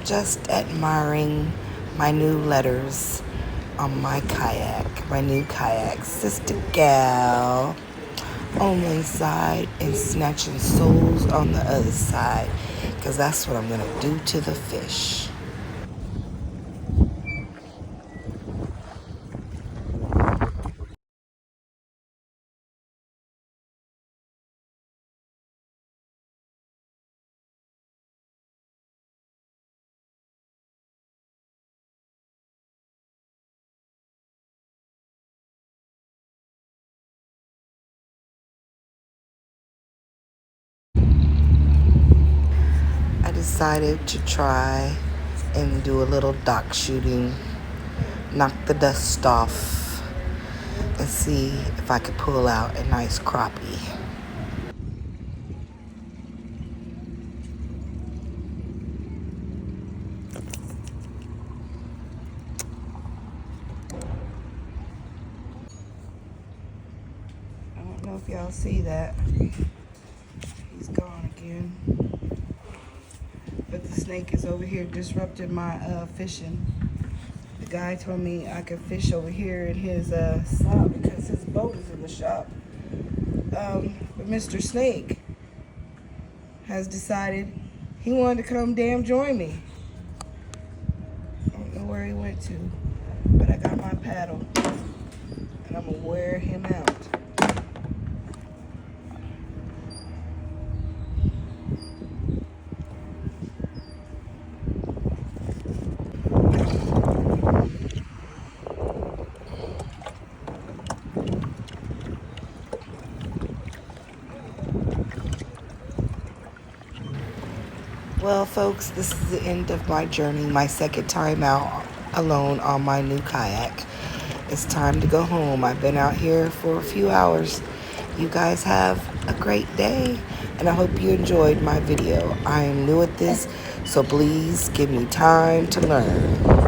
just admiring my new letters on my kayak, my new kayak. Sister Gal on one side and snatching souls on the other side, because that's what I'm going to do to the fish. I decided to try and do a little dock shooting, knock the dust off, and see if I could pull out a nice crappie. I don't know if y'all see that. He's gone again. But the snake is over here disrupting my fishing. The guy told me I could fish over here in his shop because his boat is in the shop. But Mr. Snake has decided he wanted to come damn join me. I don't know where he went to, but I got my paddle and I'm gonna wear him out. Well, folks, this is the end of my journey, my second time out alone on my new kayak. It's time to go home. I've been out here for a few hours. You guys have a great day, and I hope you enjoyed my video. I am new at this, so please give me time to learn.